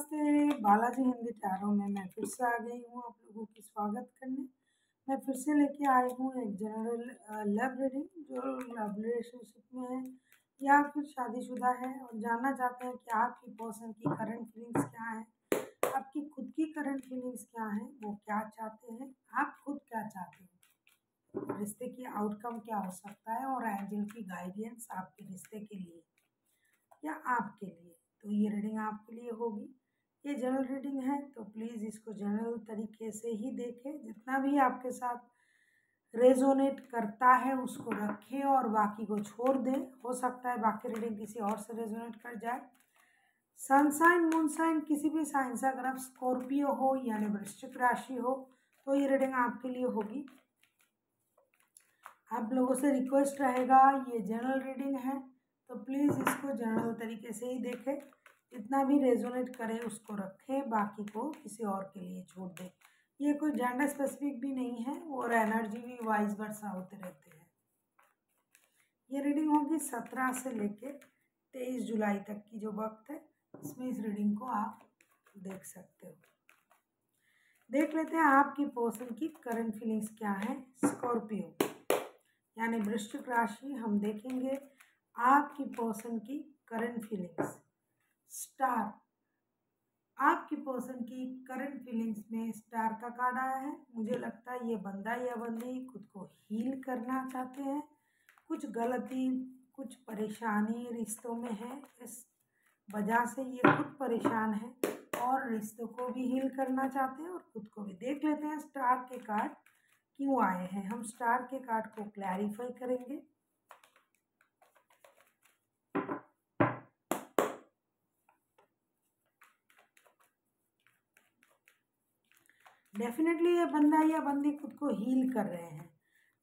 नमस्ते। बालाजी हिंदी टैरो में मैं फिर से आ गई हूँ आप लोगों की स्वागत करने। मैं फिर से लेके आई हूँ एक जनरल लव रीडिंग जो लव रिलेशनशिप में है या फिर शादीशुदा है और जानना चाहते हैं कि आपकी पर्सन की करंट फीलिंग्स क्या है, आपकी खुद की करंट फीलिंग्स क्या है, वो क्या चाहते हैं, आप खुद क्या चाहते हैं, रिश्ते की आउटकम क्या हो सकता है और एंजल की गाइडेंस आपके रिश्ते के लिए या आपके लिए। तो ये रीडिंग आपके लिए होगी। ये जनरल रीडिंग है तो प्लीज़ इसको जनरल तरीके से ही देखें। जितना भी आपके साथ रेजोनेट करता है उसको रखें और बाकी को छोड़ दें। हो सकता है बाकी रीडिंग किसी और से रेजोनेट कर जाए। सनसाइन मूनसाइन किसी भी साइन से अगर आप स्कॉर्पियो हो यानी वृश्चिक राशि हो तो ये रीडिंग आपके लिए होगी। आप लोगों से रिक्वेस्ट रहेगा, ये जनरल रीडिंग है तो प्लीज़ इसको जनरल तरीके से ही देखें। जितना भी रेजोनेट करे उसको रखें, बाकी को किसी और के लिए छोड़ दें। ये कोई जेंडर स्पेसिफिक भी नहीं है और एनर्जी भी वाइस वर्सा होते रहते हैं। ये रीडिंग होगी 17 से लेके 23 जुलाई तक की जो वक्त है, इसमें इस रीडिंग को आप देख सकते हो। देख लेते हैं आपकी पर्सन की करंट फीलिंग्स क्या है। स्कॉर्पियो यानी वृश्चिक राशि, हम देखेंगे आपकी पर्सन की करंट फीलिंग्स। स्टार, आपकी पर्सन की करंट फीलिंग्स में स्टार का कार्ड आया है। मुझे लगता है ये बंदा या बंदी खुद को हील करना चाहते हैं। कुछ गलती, कुछ परेशानी रिश्तों में है, इस वजह से ये खुद परेशान है और रिश्तों को भी हील करना चाहते हैं और खुद को भी। देख लेते हैं स्टार के कार्ड क्यों आए हैं। हम स्टार के कार्ड को क्लैरिफाई करेंगे। डेफिनेटली ये बंदा या बंदी खुद को हील कर रहे हैं,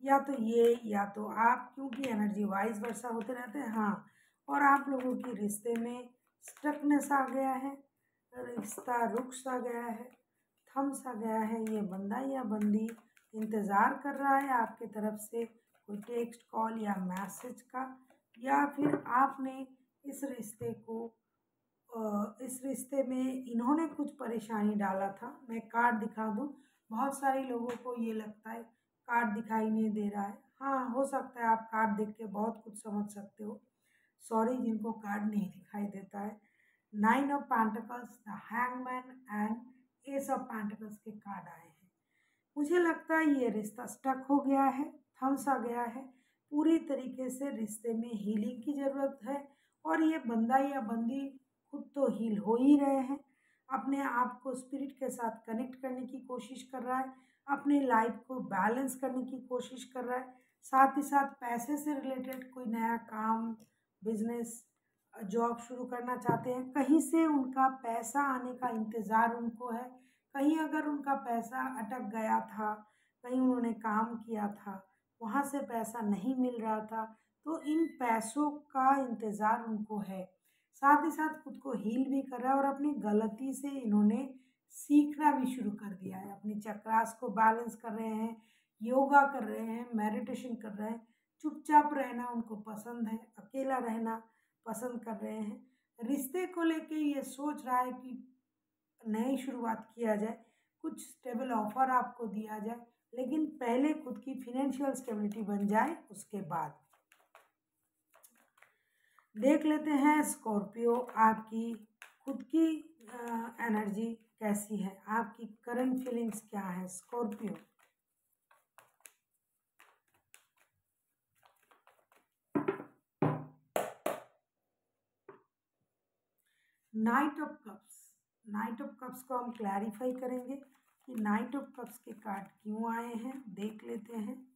या तो ये या तो आप, क्योंकि एनर्जी वाइज वर्सा होते रहते हैं। हाँ, और आप लोगों के रिश्ते में स्टकनेस आ गया है, रिश्ता रुक सा गया है, थम सा गया है। ये बंदा या बंदी इंतज़ार कर रहा है आपके तरफ से कोई टेक्स्ट, कॉल या मैसेज का, या फिर आपने इस रिश्ते को इस रिश्ते में इन्होंने कुछ परेशानी डाला था। मैं कार्ड दिखा दूं, बहुत सारे लोगों को ये लगता है कार्ड दिखाई नहीं दे रहा है। हाँ, हो सकता है आप कार्ड देख के बहुत कुछ समझ सकते हो। सॉरी जिनको कार्ड नहीं दिखाई देता है। 9 of pentacles, the hangman and S of pentacles के कार्ड आए हैं। मुझे लगता है ये रिश्ता स्टक हो गया है, थम सा गया है। पूरी तरीके से रिश्ते में हीलिंग की ज़रूरत है और ये बंदा या बंदी खुद तो हील हो ही रहे हैं। अपने आप को स्पिरिट के साथ कनेक्ट करने की कोशिश कर रहा है, अपनी लाइफ को बैलेंस करने की कोशिश कर रहा है। साथ ही साथ पैसे से रिलेटेड कोई नया काम, बिजनेस, जॉब शुरू करना चाहते हैं। कहीं से उनका पैसा आने का इंतज़ार उनको है। कहीं अगर उनका पैसा अटक गया था, कहीं उन्होंने काम किया था, वहाँ से पैसा नहीं मिल रहा था, तो इन पैसों का इंतज़ार उनको है। साथ ही साथ खुद को हील भी कर रहा है और अपनी गलती से इन्होंने सीखना भी शुरू कर दिया है। अपनी चक्रास को बैलेंस कर रहे हैं, योगा कर रहे हैं, मेडिटेशन कर रहे हैं। चुपचाप रहना उनको पसंद है, अकेला रहना पसंद कर रहे हैं। रिश्ते को लेके ये सोच रहा है कि नई शुरुआत किया जाए, कुछ स्टेबल ऑफर आपको दिया जाए, लेकिन पहले खुद की फिनेंशियल स्टेबिलिटी बन जाए उसके बाद। देख लेते हैं स्कॉर्पियो आपकी खुद की एनर्जी कैसी है, आपकी करंट फीलिंग्स क्या है Scorpio. Night of cups, night of cups को हम क्लैरिफाई करेंगे कि नाइट ऑफ कप्स के कार्ड क्यों आए हैं। देख लेते हैं।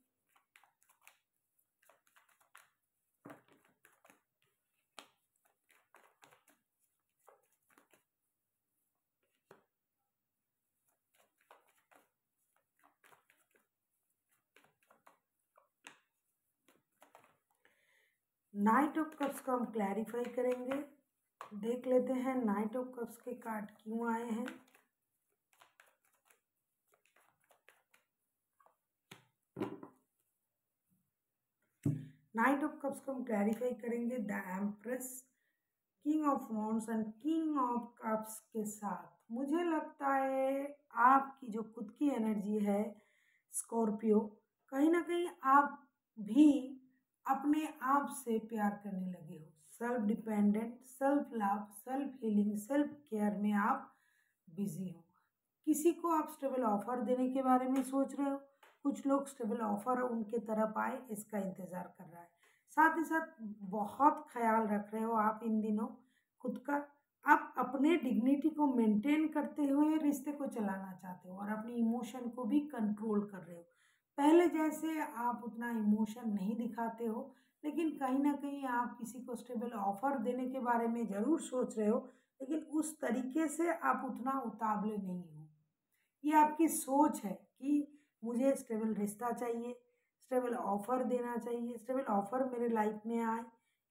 नाइट ऑफ कप्स को हम क्लैरिफाई करेंगे। देख लेते हैं नाइट ऑफ कप्स के कार्ड क्यों आए हैं। नाइट ऑफ कप्स को हम क्लैरिफाई करेंगे। The empress, king of wands and king of cups के साथ मुझे लगता है आपकी जो खुद की एनर्जी है स्कॉर्पियो, कहीं ना कहीं आप भी अपने आप से प्यार करने लगे हो। Self dependent, self love, self healing, self care में आप बिजी हो। किसी को आप स्टेबल ऑफर देने के बारे में सोच रहे हो, कुछ लोग स्टेबल ऑफर उनके तरफ आए इसका इंतज़ार कर रहा है। साथ ही साथ बहुत ख्याल रख रहे हो आप इन दिनों खुद का। आप अपने डिग्निटी को मेंटेन करते हुए रिश्ते को चलाना चाहते हो और अपनी इमोशन को भी कंट्रोल कर रहे हो। पहले जैसे आप उतना इमोशन नहीं दिखाते हो, लेकिन कहीं ना कहीं आप किसी को स्टेबल ऑफर देने के बारे में ज़रूर सोच रहे हो, लेकिन उस तरीके से आप उतना उतावले नहीं हो। ये आपकी सोच है कि मुझे स्टेबल रिश्ता चाहिए, स्टेबल ऑफर देना चाहिए, स्टेबल ऑफर मेरे लाइफ में आए,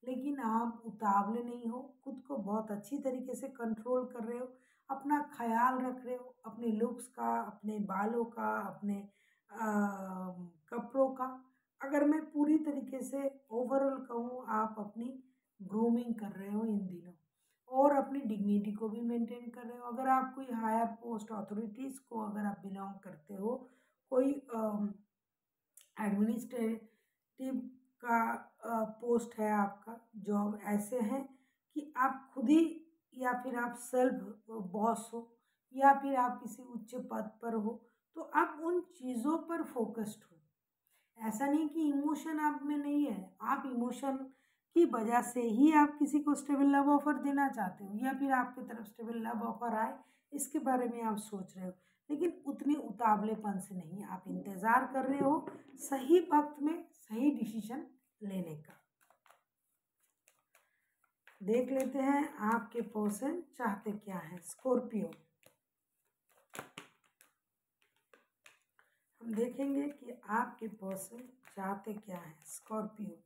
लेकिन आप उतावले नहीं हो, खुद को बहुत अच्छी तरीके से कंट्रोल कर रहे हो, अपना ख्याल रख रहे हो, अपने लुक्स का, अपने बालों का, अपने कपड़ों का। अगर मैं पूरी तरीके से ओवरऑल कहूँ, आप अपनी ग्रूमिंग कर रहे हो इन दिनों और अपनी डिग्निटी को भी मेंटेन कर रहे हो। अगर आप कोई हायर पोस्ट अथॉरिटीज़ को अगर आप बिलोंग करते हो, कोई एडमिनिस्ट्रेटिव का पोस्ट है आपका, जॉब ऐसे हैं कि आप खुद ही या फिर आप सेल्फ बॉस हो या फिर आप किसी उच्च पद पर हो, तो आप उन चीज़ों पर फोकस्ड हो। ऐसा नहीं कि इमोशन आप में नहीं है, आप इमोशन की वजह से ही आप किसी को स्टेबल लव ऑफर देना चाहते हो या फिर आपकी तरफ स्टेबल लव ऑफर आए इसके बारे में आप सोच रहे हो, लेकिन उतने उतावलेपन से नहीं। आप इंतज़ार कर रहे हो सही वक्त में सही डिसीजन लेने का। देख लेते हैं आपके पर्सन चाहते क्या है स्कॉर्पियो। हम देखेंगे कि आपके पर्सन चाहते क्या है स्कॉर्पियो।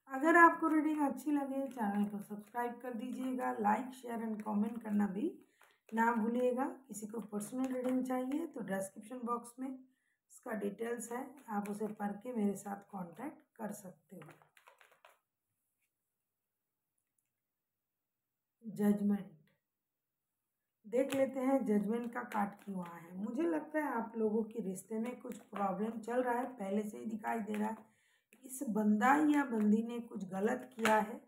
अगर आपको रीडिंग अच्छी लगे चैनल को सब्सक्राइब कर दीजिएगा, लाइक शेयर एंड कमेंट करना भी ना भूलिएगा। किसी को पर्सनल रीडिंग चाहिए तो डिस्क्रिप्शन बॉक्स में उसका डिटेल्स है, आप उसे पढ़ के मेरे साथ कांटेक्ट कर सकते हो। जजमेंट देख लेते हैं, जजमेंट का कार्ड क्यों आया है। मुझे लगता है आप लोगों के रिश्ते में कुछ प्रॉब्लम चल रहा है, पहले से ही दिखाई दे रहा है। इस बंदा या बंदी ने कुछ गलत किया है,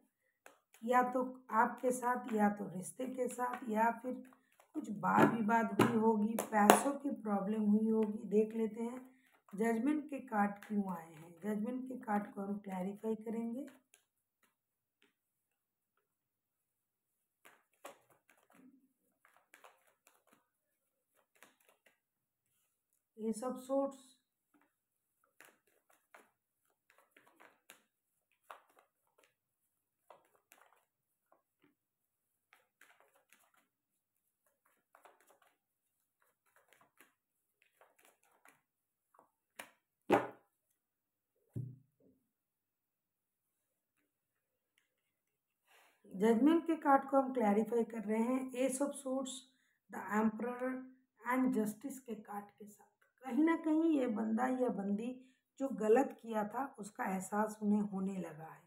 या तो आपके साथ या तो रिश्ते के साथ, या फिर कुछ वाद विवाद हुई होगी, पैसों की प्रॉब्लम हुई होगी। देख लेते हैं जजमेंट के कार्ड क्यों आए हैं। जजमेंट के कार्ड को हम क्लैरिफाई करेंगे। एस ऑफ सोर्ड्स, जजमेंट के कार्ड को हम क्लैरिफाई कर रहे हैं S of swords, the emperor and justice के कार्ड के साथ। कहीं ना कहीं ये बंदा या बंदी जो गलत किया था उसका एहसास उन्हें होने लगा है।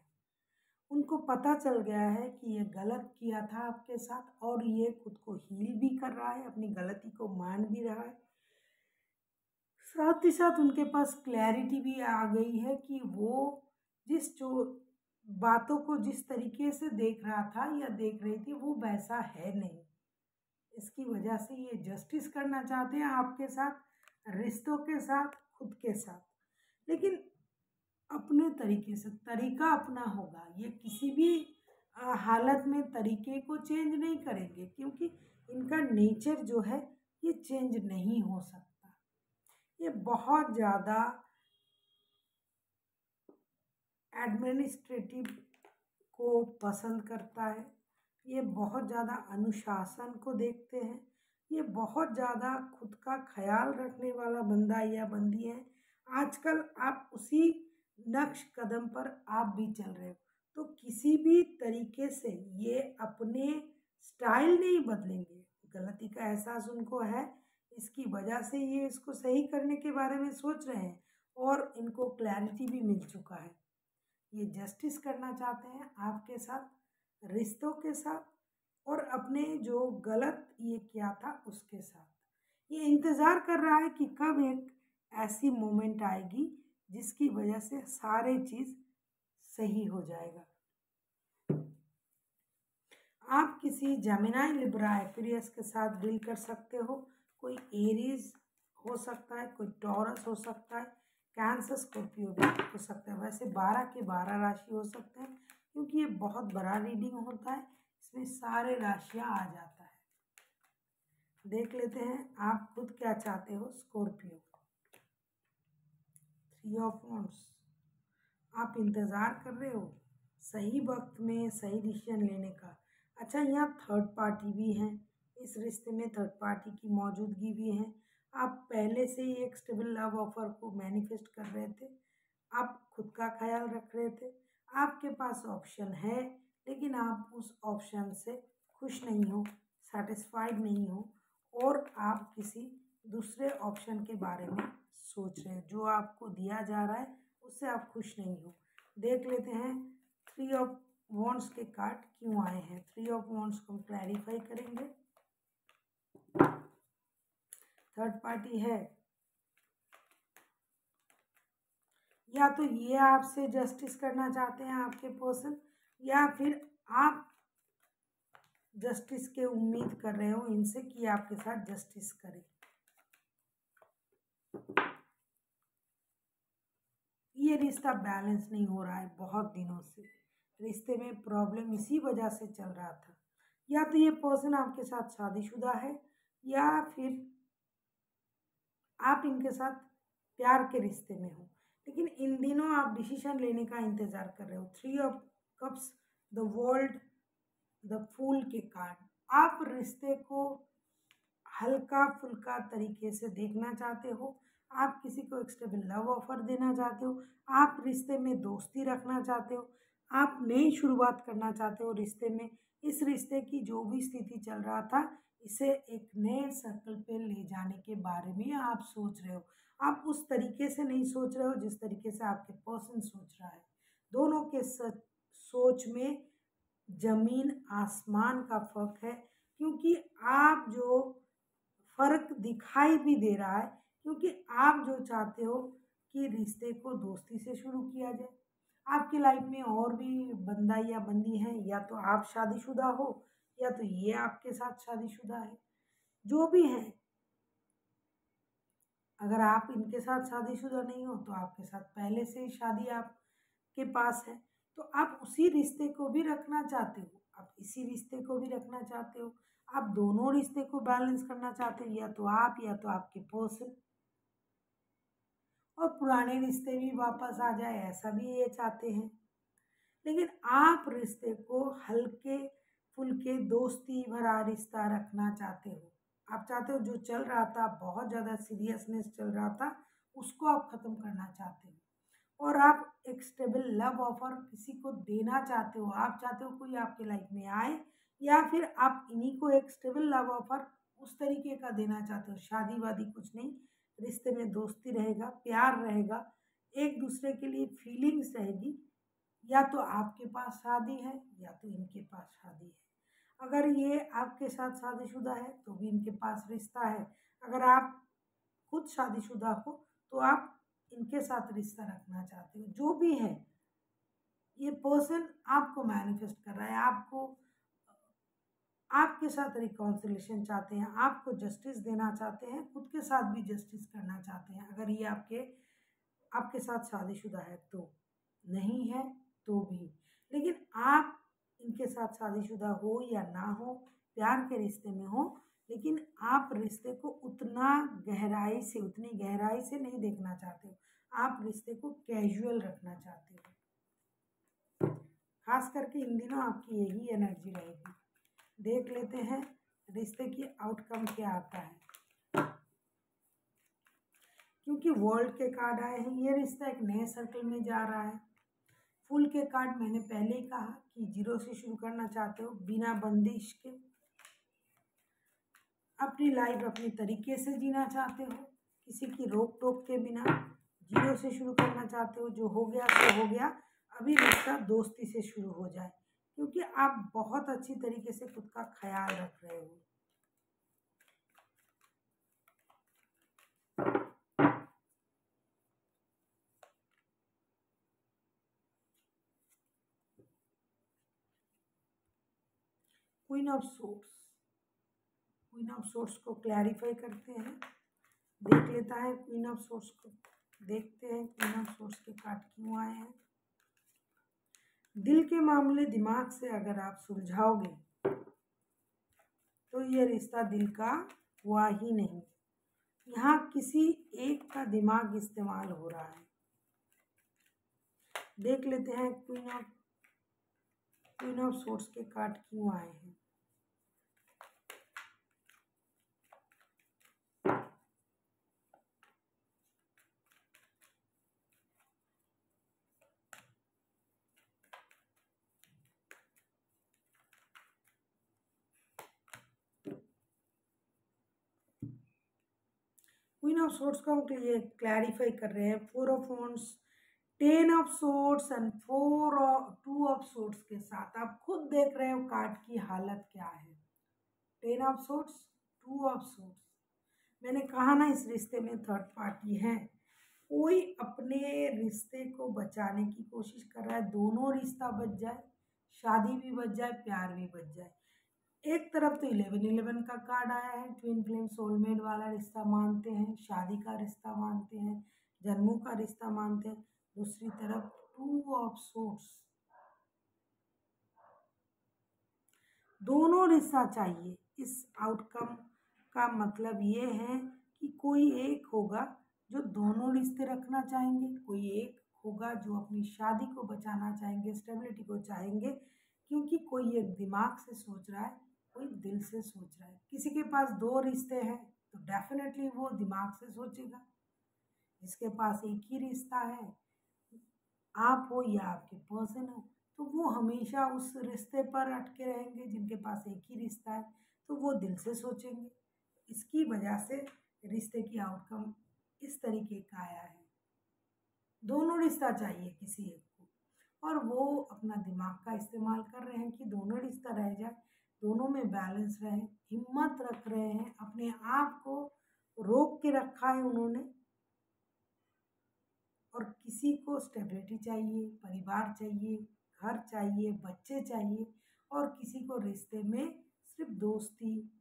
उनको पता चल गया है कि ये गलत किया था आपके साथ और ये खुद को हील भी कर रहा है, अपनी गलती को मान भी रहा है। साथ ही साथ उनके पास क्लैरिटी भी आ गई है कि वो जिस जो बातों को जिस तरीके से देख रहा था या देख रही थी वो वैसा है नहीं। इसकी वजह से ये जस्टिस करना चाहते हैं आपके साथ, रिश्तों के साथ, खुद के साथ, लेकिन अपने तरीके से। तरीका अपना होगा, ये किसी भी हालत में तरीके को चेंज नहीं करेंगे, क्योंकि इनका नेचर जो है ये चेंज नहीं हो सकता। ये बहुत ज़्यादा एडमिनिस्ट्रेटिव को पसंद करता है, ये बहुत ज़्यादा अनुशासन को देखते हैं, ये बहुत ज़्यादा खुद का ख्याल रखने वाला बंदा या बंदी है। आजकल आप उसी नक्श कदम पर आप भी चल रहे हो, तो किसी भी तरीके से ये अपने स्टाइल नहीं बदलेंगे। गलती का एहसास उनको है, इसकी वजह से ये इसको सही करने के बारे में सोच रहे हैं और इनको क्लैरिटी भी मिल चुका है। ये जस्टिस करना चाहते हैं आपके साथ, रिश्तों के साथ, और अपने जो गलत ये किया था उसके साथ। ये इंतज़ार कर रहा है कि कब एक ऐसी मोमेंट आएगी जिसकी वजह से सारे चीज़ सही हो जाएगा। आप किसी जेमिनी, लिब्रा, एक्वेरियस के साथ डील कर सकते हो। कोई एरीज हो सकता है, कोई टॉरस हो सकता है, कैंसर, स्कॉर्पियो भी हो सकता है। वैसे 12 के 12 राशि हो सकते हैं क्योंकि ये बहुत बड़ा रीडिंग होता है, इसमें सारे राशियाँ आ जाता है। देख लेते हैं आप खुद क्या चाहते हो। Scorpio, 3 of wands. आप इंतज़ार कर रहे हो सही वक्त में सही डिसीजन लेने का। अच्छा, यहाँ थर्ड पार्टी भी है, इस रिश्ते में थर्ड पार्टी की मौजूदगी भी है। आप पहले से ही एक स्टेबल लव ऑफर को मैनिफेस्ट कर रहे थे, आप खुद का ख्याल रख रहे थे, आपके पास ऑप्शन है, लेकिन आप उस ऑप्शन से खुश नहीं हो, सेटिस्फाइड नहीं हो, और आप किसी दूसरे ऑप्शन के बारे में सोच रहे हैं। जो आपको दिया जा रहा है उससे आप खुश नहीं हो। देख लेते हैं 3 ऑफ वॉन्ड्स के कार्ड क्यों आए हैं। 3 ऑफ वॉन्ड्स को हम क्लैरिफाई करेंगे। थर्ड पार्टी है, या तो ये आपसे जस्टिस करना चाहते हैं आपके पर्सन, या फिर आप जस्टिस के उम्मीद कर रहे हो इनसे कि आपके साथ जस्टिस करें। ये रिश्ता बैलेंस नहीं हो रहा है बहुत दिनों से, रिश्ते में प्रॉब्लम इसी वजह से चल रहा था। या तो ये पर्सन आपके साथ शादीशुदा है, या फिर आप इनके साथ प्यार के रिश्ते में हो, लेकिन इन दिनों आप डिसीजन लेने का इंतज़ार कर रहे हो। 3 of cups, the world, the fool के कार्ड। आप रिश्ते को हल्का फुल्का तरीके से देखना चाहते हो, आप किसी को एक स्टेबल लव ऑफर देना चाहते हो, आप रिश्ते में दोस्ती रखना चाहते हो, आप नई शुरुआत करना चाहते हो रिश्ते में। इस रिश्ते की जो भी स्थिति चल रहा था, इसे एक नए सर्कल पे ले जाने के बारे में आप सोच रहे हो। आप उस तरीके से नहीं सोच रहे हो जिस तरीके से आपके पर्सन सोच रहा है। दोनों के सोच में जमीन आसमान का फर्क है, क्योंकि आप जो फर्क दिखाई भी दे रहा है, क्योंकि आप जो चाहते हो कि रिश्ते को दोस्ती से शुरू किया जाए। आपकी लाइफ में और भी बंदा या बंदी हैं, या तो आप शादीशुदा हो, या तो ये आपके साथ शादीशुदा है। जो भी है, अगर आप इनके साथ शादीशुदा नहीं हो तो आपके साथ पहले से ही शादी आपके पास है, तो आप उसी रिश्ते को भी रखना चाहते हो, आप इसी रिश्ते को भी रखना चाहते हो। आप दोनों रिश्ते को बैलेंस करना चाहते हो, या तो आप या तो आपके पर्सन, और पुराने रिश्ते भी वापस आ जाए ऐसा भी ये चाहते हैं। लेकिन आप रिश्ते को हल्के फुल्के दोस्ती भरा रिश्ता रखना चाहते हो। आप चाहते हो जो चल रहा था, बहुत ज़्यादा सीरियसनेस चल रहा था, उसको आप ख़त्म करना चाहते हो, और आप एक स्टेबल लव ऑफर किसी को देना चाहते हो। आप चाहते हो कोई आपके लाइफ में आए, या फिर आप इन्हीं को एक स्टेबल लव ऑफर उस तरीके का देना चाहते हो। शादी वादी कुछ नहीं, रिश्ते में दोस्ती रहेगा, प्यार रहेगा, एक दूसरे के लिए फीलिंग्स रहेगी। या तो आपके पास शादी है, या तो इनके पास शादी है। अगर ये आपके साथ शादीशुदा है तो भी इनके पास रिश्ता है। अगर आप खुद शादीशुदा हो तो आप इनके साथ रिश्ता रखना चाहते हो। जो भी है, ये पर्सन आपको मैनिफेस्ट कर रहा है, आपको आपके साथ रिकॉन्सिलेशन चाहते हैं, आपको जस्टिस देना चाहते हैं, खुद के साथ भी जस्टिस करना चाहते हैं। अगर ये आपके साथ शादीशुदा है तो, नहीं है तो भी। लेकिन आप इनके साथ शादीशुदा हो या ना हो, प्यार के रिश्ते में हो, लेकिन आप रिश्ते को उतनी गहराई से नहीं देखना चाहते हो। आप रिश्ते को कैजुअल रखना चाहते हो। खास करके इन दिनों आपकी यही एनर्जी रहेगी। देख लेते हैं रिश्ते की आउटकम क्या आता है। क्योंकि वर्ल्ड के कार्ड आए हैं, ये रिश्ता एक नए सर्कल में जा रहा है। फूल के कार्ड मैंने पहले ही कहा कि 0 से शुरू करना चाहते हो, बिना बंदिश के अपनी लाइफ अपने तरीके से जीना चाहते हो, किसी की रोक टोक के बिना। जीरो से शुरू करना चाहते हो, जो हो गया सो हो गया, अभी रिश्ता दोस्ती से शुरू हो जाए, क्योंकि आप बहुत अच्छी तरीके से खुद का ख्याल रख रहे हो। Queen of swords, queen of swords को क्लैरिफाई करते हैं, देख लेता है क्वीन ऑफ सोर्ड्स को, देखते हैं क्वीन ऑफ सोर्ड्स के कार्ड क्यों आए हैं। दिल के मामले दिमाग से अगर आप सुलझाओगे तो ये रिश्ता दिल का हुआ ही नहीं, यहाँ किसी एक का दिमाग इस्तेमाल हो रहा है। देख लेते हैं क्वीन ऑफ सोर्ड्स के कार्ड क्यों आए हैं। क्वीन ऑफ सोर्ड्स को हम ये क्लैरिफाई कर रहे हैं, 4 of wands, 10 of swords and 2 of swords के साथ आप खुद देख रहे हो कार्ड की हालत क्या है। 10 ऑफ सोर्ड्स, 2 ऑफ सोर्ड्स, मैंने कहा ना इस रिश्ते में थर्ड पार्टी है, कोई अपने रिश्ते को बचाने की कोशिश कर रहा है, दोनों रिश्ता बच जाए, शादी भी बच जाए, प्यार भी बच जाए। एक तरफ तो 11-11 का कार्ड आया है, ट्विन फ्लेम सोलमेट वाला रिश्ता मानते हैं, शादी का रिश्ता मानते हैं, जन्मों का रिश्ता मानते हैं। दूसरी तरफ 2 ऑफ सोर्ड्स, दोनों रिश्ता चाहिए। इस आउटकम का मतलब ये है कि कोई एक होगा जो दोनों रिश्ते रखना चाहेंगे, कोई एक होगा जो अपनी शादी को बचाना चाहेंगे, स्टेबिलिटी को चाहेंगे, क्योंकि कोई एक दिमाग से सोच रहा है, कोई दिल से सोच रहा है। किसी के पास 2 रिश्ते हैं तो डेफिनेटली वो दिमाग से सोचेगा, जिसके पास एक ही रिश्ता है, आप हो या आपके पर्सन हो, तो वो हमेशा उस रिश्ते पर अटके रहेंगे। जिनके पास एक ही रिश्ता है तो वो दिल से सोचेंगे। इसकी वजह से रिश्ते की आउटकम इस तरीके का आया है। दोनों रिश्ता चाहिए किसी एक को, और वो अपना दिमाग का इस्तेमाल कर रहे हैं कि दोनों रिश्ता रह जाए, दोनों में बैलेंस रहे, हिम्मत रख रहे हैं, अपने आप को रोक के रखा है उन्होंने। और किसी को स्टेबिलिटी चाहिए, परिवार चाहिए, घर चाहिए, बच्चे चाहिए, और किसी को रिश्ते में सिर्फ दोस्ती,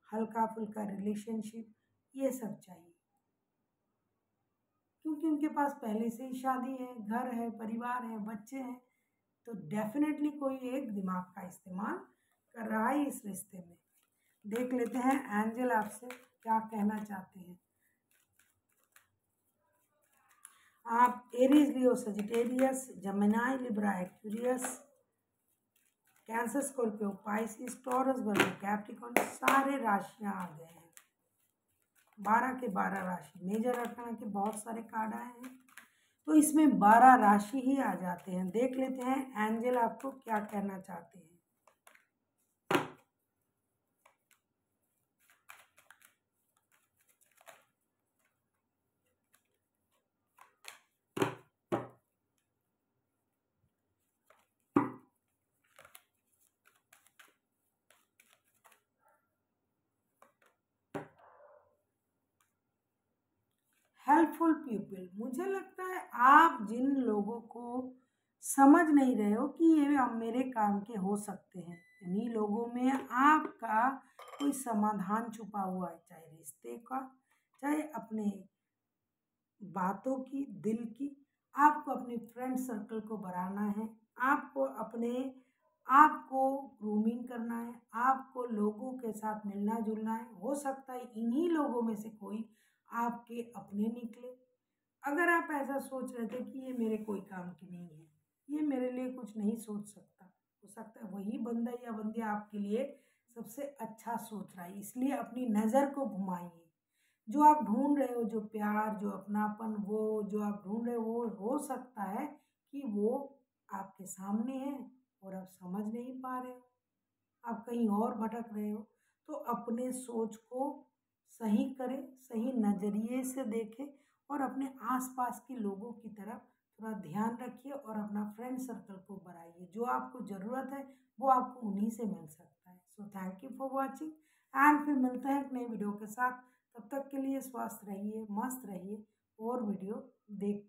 हल्का फुल्का रिलेशनशिप, ये सब चाहिए, क्योंकि उनके पास पहले से ही शादी है, घर है, परिवार है, बच्चे हैं। तो डेफिनेटली कोई एक दिमाग का इस्तेमाल कर रहा है इस रिश्ते में। देख लेते हैं एंजल आपसे क्या कहना चाहते हैं। आप Aries, Leo, Sagittarius, Gemini, Libra, Aquarius, Cancer, Scorpio, Pisces, Taurus, Virgo, Capricorn, सारे राशियां आ गए हैं। 12 के 12 राशि, मेजर अर्थना के बहुत सारे कार्ड आए हैं, तो इसमें 12 राशि ही आ जाते हैं। देख लेते हैं एंजल आपको क्या कहना चाहते हैं। हेल्पफुल पीपल, मुझे लगता है आप जिन लोगों को समझ नहीं रहे हो कि ये अब मेरे काम के हो सकते हैं, इन्हीं लोगों में आपका कोई समाधान छुपा हुआ है, चाहे रिश्ते का, चाहे अपने बातों की, दिल की। आपको अपने फ्रेंड सर्कल को बढ़ाना है, आपको अपने आप को ग्रूमिंग करना है, आपको लोगों के साथ मिलना जुलना है। हो सकता है इन्हीं लोगों में से कोई आपके अपने निकले। अगर आप ऐसा सोच रहे थे कि ये मेरे कोई काम की नहीं है, ये मेरे लिए कुछ नहीं सोच सकता, हो सकता है वही बंदा या बंदी आपके लिए सबसे अच्छा सोच रहा है। इसलिए अपनी नज़र को घुमाइए। जो आप ढूंढ रहे हो, जो प्यार, जो अपनापन, वो जो आप ढूंढ रहे हो, वो हो सकता है कि वो आपके सामने है और आप समझ नहीं पा रहे हो, आप कहीं और भटक रहे हो। तो अपने सोच को सही करें, सही नज़रिए से देखें, और अपने आसपास के लोगों की तरफ थोड़ा ध्यान रखिए और अपना फ्रेंड सर्कल को बढ़ाइए। जो आपको ज़रूरत है वो आपको उन्हीं से मिल सकता है। So thank you for watching and फिर मिलते हैं एक नई वीडियो के साथ। तब तक के लिए स्वस्थ रहिए, मस्त रहिए और वीडियो देखते